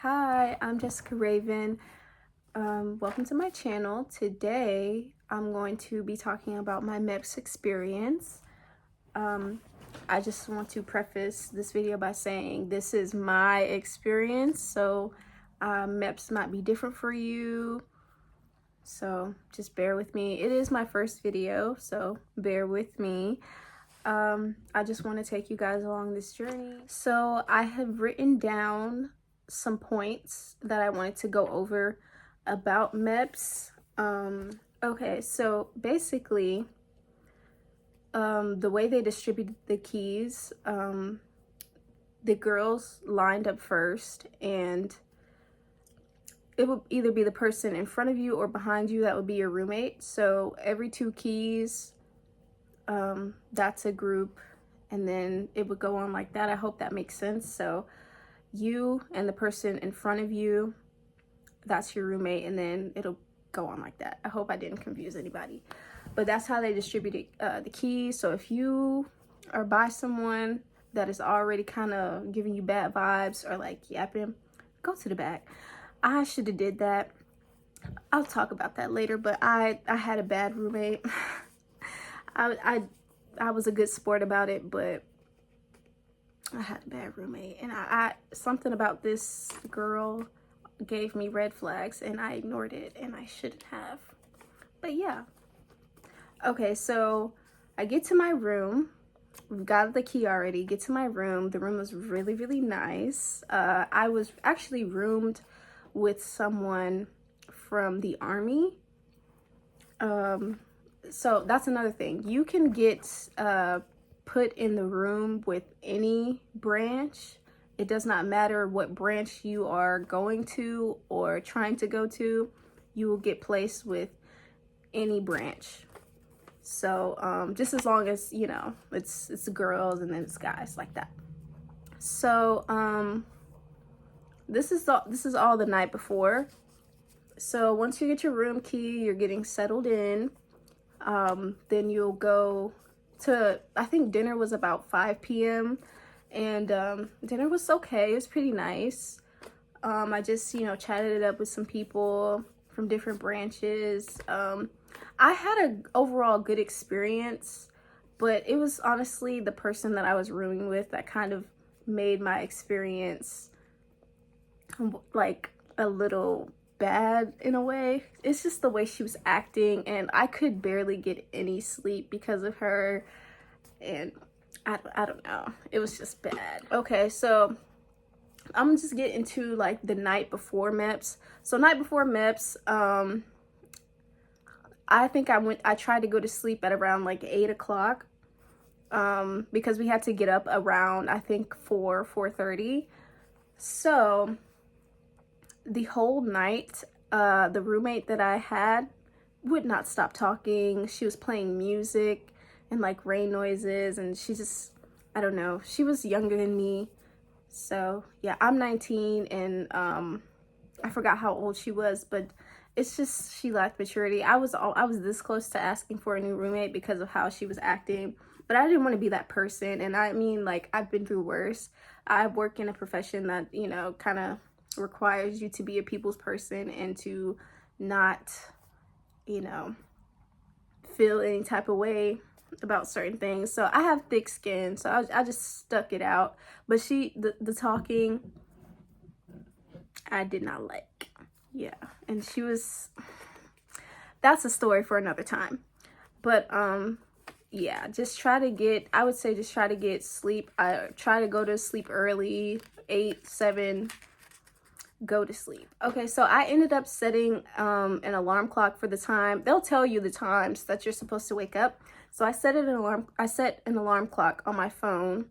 Hi, I'm Jessica Raven. Welcome to my channel. Today, I'm going to be talking about my MEPS experience. I just want to preface this video by saying this is my experience, so MEPS might be different for you. So just bear with me. It is my first video, so bear with me. I just want to take you guys along this journey. So I have written down some points that I wanted to go over about MEPS. Okay, so basically, the way they distributed the keys, the girls lined up first, and it would either be the person in front of you or behind you that would be your roommate. So every 2 keys, that's a group, and then it would go on like that. I hope that makes sense. So you and the person in front of you, that's your roommate, and then it'll go on like that. I hope I didn't confuse anybody, but that's how they distributed the keys. So if you are by someone that is already kind of giving you bad vibes or like yapping, go to the back. I should have did that. I'll talk about that later, but I had a bad roommate. I was a good sport about it, but I had a bad roommate, and I something about this girl gave me red flags, and I ignored it, and I shouldn't have. But yeah. Okay, so I get to my room. We've got the key already. Get to my room. The room was really, really nice. I was actually roomed with someone from the army. So that's another thing. You can get put in the room with any branch. It does not matter what branch you are going to or trying to go to. You will get placed with any branch. So just as long as, you know, it's girls and then it's guys, like that. So this is all the night before. So once you get your room key, you're getting settled in. Then you'll go to, I think dinner was about 5 p.m. and dinner was okay. It was pretty nice. I just, you know, chatted it up with some people from different branches. I had an overall good experience, but it was honestly the person that I was rooming with that kind of made my experience like a little bad in a way. It's just the way she was acting, and I could barely get any sleep because of her, and I don't know, it was just bad. Okay, so I'm gonna just get into like the night before MEPS. So night before MEPS, I think I tried to go to sleep at around like 8 o'clock, because we had to get up around, I think, 4:30. So the whole night, the roommate that I had would not stop talking. She was playing music and like rain noises, and she just, I don't know, she was younger than me. So yeah, I'm 19, and I forgot how old she was, but it's just, she lacked maturity. I was this close to asking for a new roommate because of how she was acting, but I didn't want to be that person. And I mean, like, I've been through worse. I work in a profession that, you know, kind of requires you to be a people's person and to not, you know, feel any type of way about certain things. So I have thick skin, so I just stuck it out. But the talking, I did not like. Yeah, and she was, that's a story for another time. But yeah, just try to get, I would say just try to get sleep. I try to go to sleep early, 8, 7, go to sleep. Okay, so I ended up setting an alarm clock for the time. They'll tell you the times that you're supposed to wake up. So I set an alarm clock on my phone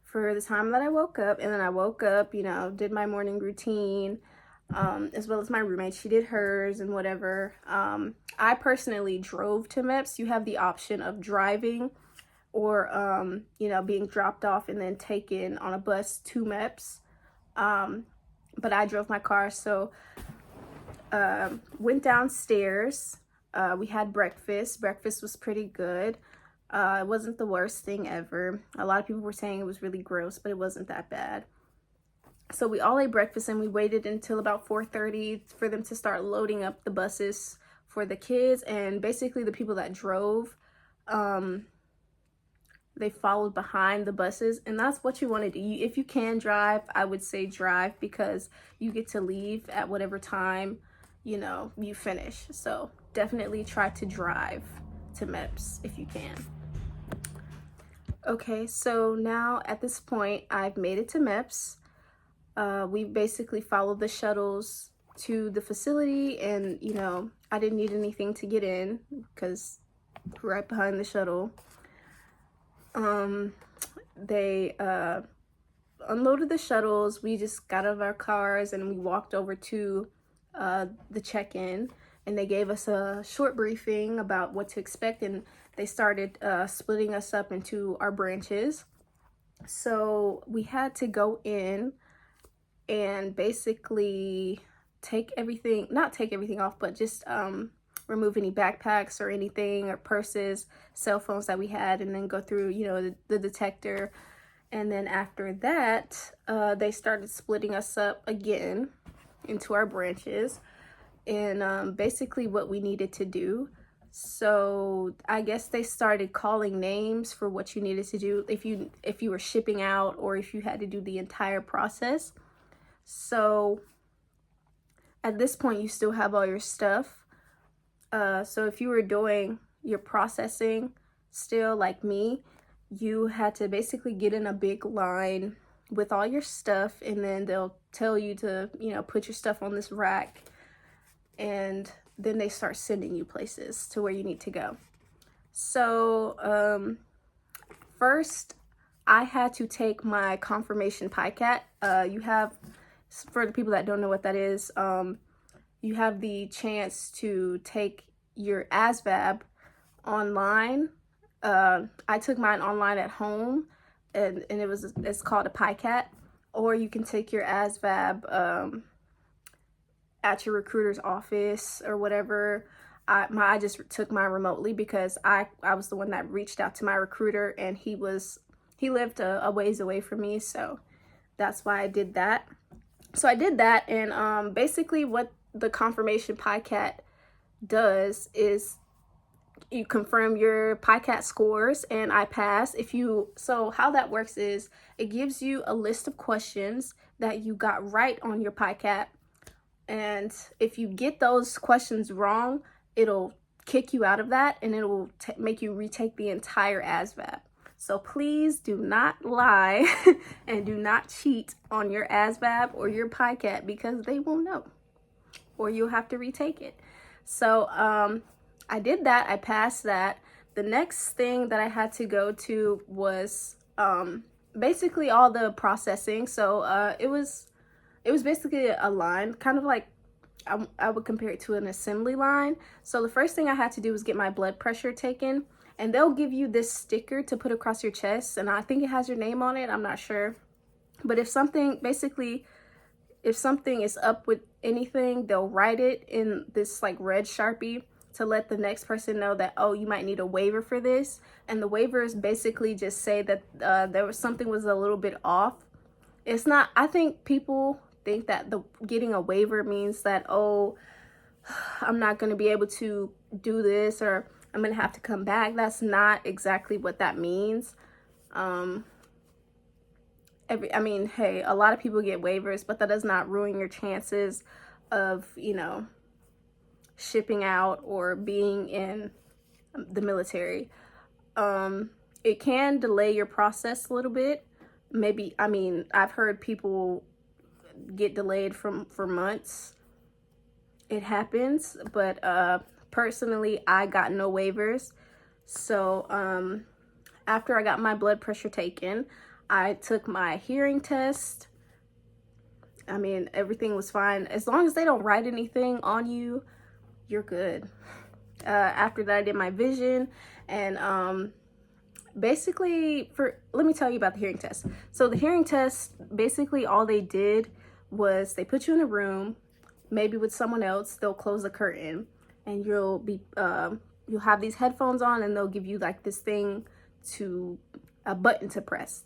for the time that I woke up, and then I woke up, you know, did my morning routine, as well as my roommate. She did hers and whatever. I personally drove to MEPS. You have the option of driving or you know, being dropped off and then taken on a bus to MEPS. But I drove my car. So went downstairs. We had breakfast. Breakfast was pretty good. It wasn't the worst thing ever. A lot of people were saying it was really gross, but it wasn't that bad. So we all ate breakfast and we waited until about 4:30 for them to start loading up the buses for the kids. And basically the people that drove, they followed behind the buses, and that's what you want to do. If you can drive, I would say drive, because you get to leave at whatever time, you know, you finish. So definitely try to drive to MEPS if you can. Okay, so now at this point, I've made it to MEPS. We basically followed the shuttles to the facility, and, you know, I didn't need anything to get in because right behind the shuttle. They unloaded the shuttles. We just got out of our cars and we walked over to the check-in, and they gave us a short briefing about what to expect, and they started splitting us up into our branches. So we had to go in and basically not take everything off, but just remove any backpacks or anything, or purses, cell phones that we had, and then go through, you know, the detector. And then after that, they started splitting us up again into our branches, and basically what we needed to do. So I guess they started calling names for what you needed to do if you were shipping out, or if you had to do the entire process. So at this point, you still have all your stuff. So if you were doing your processing still, like me, you had to basically get in a big line with all your stuff, and then they'll tell you to, you know, put your stuff on this rack, and then they start sending you places to where you need to go. So first I had to take my confirmation PICAT. You have, for the people that don't know what that is, you have the chance to take your ASVAB online. I took mine online at home, and it's called a PICAT. Or you can take your ASVAB at your recruiter's office or whatever. I just took mine remotely because I was the one that reached out to my recruiter, and he lived a ways away from me, so that's why I did that. So I did that, and basically what the confirmation PICAT does is you confirm your PICAT scores, and I passed. So how that works is it gives you a list of questions that you got right on your PICAT, and if you get those questions wrong, it'll kick you out of that, and it will make you retake the entire ASVAB. So please do not lie and do not cheat on your ASVAB or your PICAT, because they will know, or you'll have to retake it. So I did that. I passed that. The next thing that I had to go to was basically all the processing. So it was basically a line, kind of like I would compare it to an assembly line. So the first thing I had to do was get my blood pressure taken, and they'll give you this sticker to put across your chest, and I think it has your name on it. I'm not sure. But if something is up with anything, they'll write it in this like red Sharpie to let the next person know that, oh, you might need a waiver for this. And the waivers basically just say that something was a little bit off. It's not, I think people think that getting a waiver means that, oh, I'm not going to be able to do this, or I'm going to have to come back. That's not exactly what that means. Hey, a lot of people get waivers, but that does not ruin your chances of, you know, shipping out or being in the military. It can delay your process a little bit. Maybe, I've heard people get delayed for months. It happens, but personally, I got no waivers. So after I got my blood pressure taken, I took my hearing test. Everything was fine. As long as they don't write anything on you, you're good. After that, I did my vision, and basically, let me tell you about the hearing test. So the hearing test, basically all they did was they put you in a room, maybe with someone else. They'll close the curtain, and you'll have these headphones on, and they'll give you like this thing a button to press.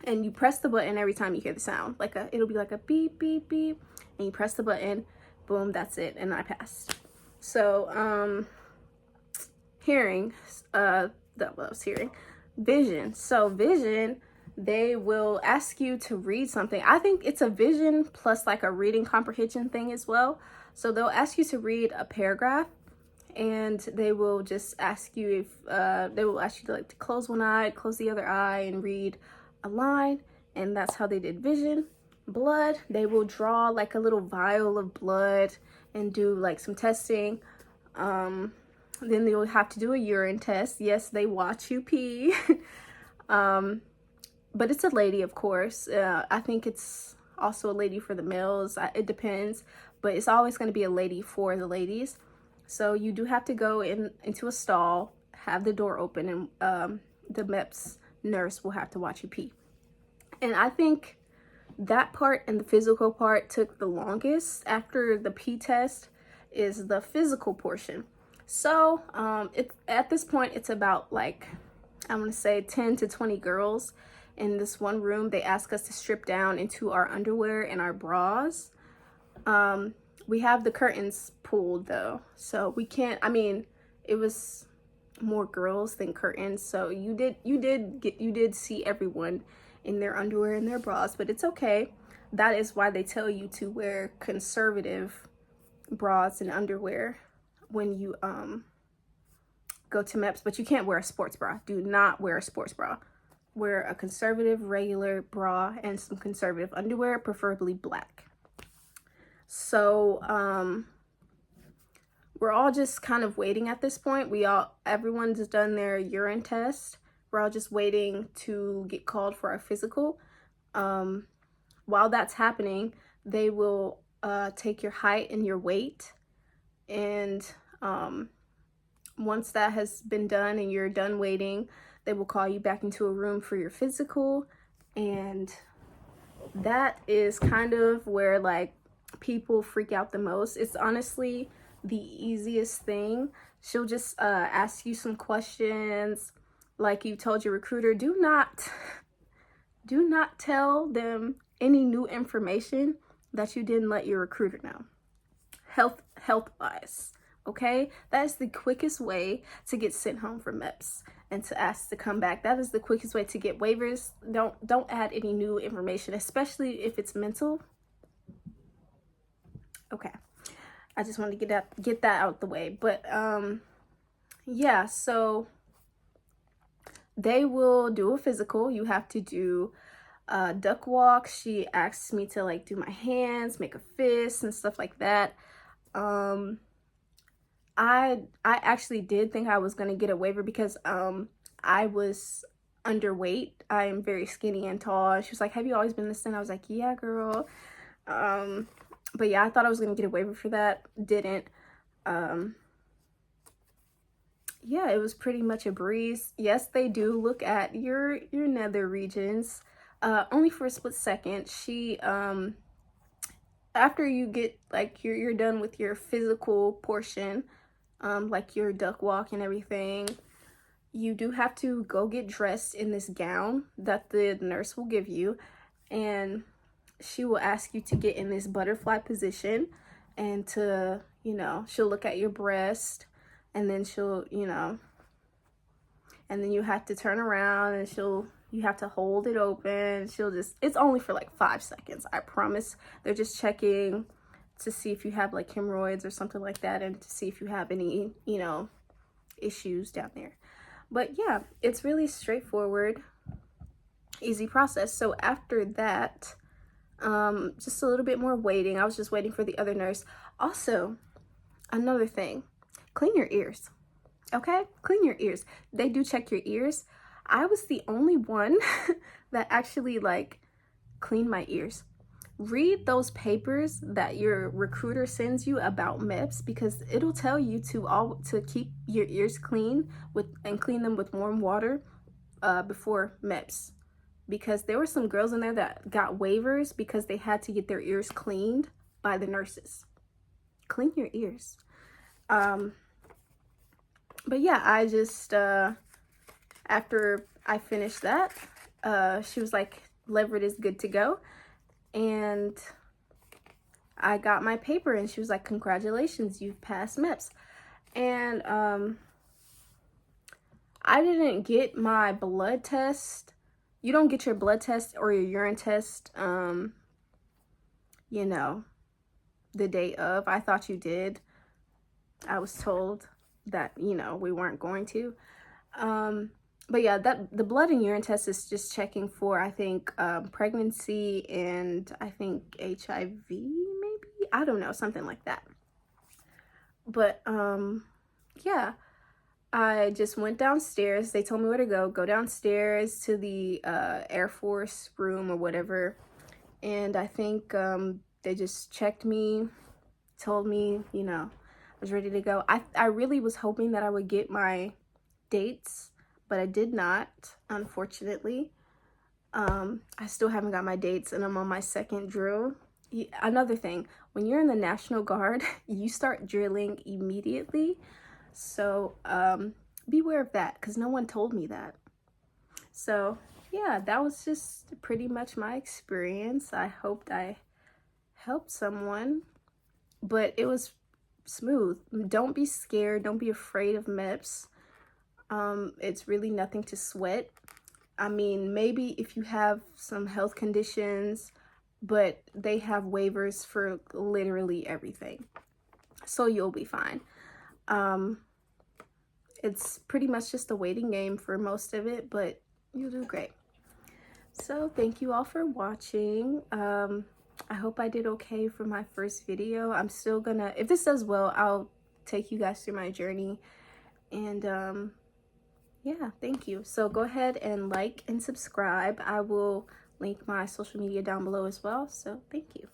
and you press the button every time you hear the sound. Like it'll be like a beep, beep, beep, and you press the button, boom, that's it, and I passed. So, hearing, that was hearing. Vision. So vision, they will ask you to read something. I think it's a vision plus like a reading comprehension thing as well. So they'll ask you to read a paragraph, and they will just ask you if they will ask you to like to close one eye, close the other eye, and read a line. And that's how they did vision. Blood, they will draw like a little vial of blood and do like some testing. Then they will have to do a urine test. Yes, they watch you pee. But it's a lady, of course. I think it's also a lady for the males. It depends, but it's always going to be a lady for the ladies. So you do have to go into a stall, have the door open, and the MEPS nurse will have to watch you pee. And I think that part and the physical part took the longest. After the pee test is the physical portion. So at this point, it's about like, I'm gonna say 10 to 20 girls in this one room. They ask us to strip down into our underwear and our bras. We have the curtains pulled though, so we can't, I mean, it was more girls than curtains, so you did see everyone in their underwear and their bras, but it's okay. That is why they tell you to wear conservative bras and underwear when you go to MEPS, but you can't wear a sports bra. Do not wear a sports bra. Wear a conservative regular bra and some conservative underwear, preferably black. So we're all just kind of waiting at this point. Everyone's done their urine test. We're all just waiting to get called for our physical. While that's happening, they will take your height and your weight. And once that has been done and you're done waiting, they will call you back into a room for your physical. And that is kind of where like people freak out the most. It's honestly the easiest thing. She'll just ask you some questions like you told your recruiter. Do not tell them any new information that you didn't let your recruiter know. Health wise, okay? That is the quickest way to get sent home from MEPS and to ask to come back. That is the quickest way to get waivers. Don't add any new information, especially if it's mental. Okay, I just wanted to get that out the way. But yeah, so they will do a physical. You have to do duck walk. She asks me to like do my hands, make a fist and stuff like that. I actually did think I was gonna get a waiver because I was underweight. I am very skinny and tall. She was like, have you always been this thin? I was like, yeah, girl. But yeah, I thought I was gonna get a waiver for that. Didn't. Yeah, it was pretty much a breeze. Yes, they do look at your nether regions, only for a split second. She after you get like you're done with your physical portion, like your duck walk and everything, you do have to go get dressed in this gown that the nurse will give you, and she will ask you to get in this butterfly position and to, she'll look at your breast, and then she'll, and then you have to turn around and you have to hold it open. It's only for like 5 seconds, I promise. They're just checking to see if you have like hemorrhoids or something like that, and to see if you have any, issues down there. But yeah, it's really straightforward, easy process. So after that, just a little bit more waiting. I was just waiting for the other nurse. Also, another thing, clean your ears. Okay, clean your ears. They do check your ears. I was the only one that actually like cleaned my ears. Read those papers that your recruiter sends you about MEPS, because it'll tell you to keep your ears clean and clean them with warm water before MEPS. Because there were some girls in there that got waivers because they had to get their ears cleaned by the nurses. Clean your ears. But yeah, I just, after I finished that, she was like, liver is good to go. And I got my paper, and she was like, congratulations, you've passed MEPS. And I didn't get my blood test. You don't get your blood test or your urine test, you know, the day of. I thought you did. I was told that, you know, we weren't going to. But yeah, that the blood and urine test is just checking for, I think, pregnancy and I think HIV, maybe? I don't know, something like that. But yeah, I just went downstairs. They told me where to go. Go downstairs to the Air Force room or whatever. And I think they just checked me, told me, you know, I was ready to go. I really was hoping that I would get my dates, but I did not, unfortunately. I still haven't got my dates, and I'm on my second drill. Another thing, when you're in the National Guard, you start drilling immediately. So beware of that, because no one told me that. So yeah, that was just pretty much my experience. I hoped I helped someone, but it was smooth. Don't be scared. Don't be afraid of MEPS. It's really nothing to sweat. I mean, maybe if you have some health conditions, but they have waivers for literally everything. So you'll be fine. It's pretty much just a waiting game for most of it, but you'll do great. So thank you all for watching. I hope I did okay for my first video. I'm still gonna, if this does well, I'll take you guys through my journey. And yeah, thank you. So go ahead and like and subscribe. I will link my social media down below as well. So thank you.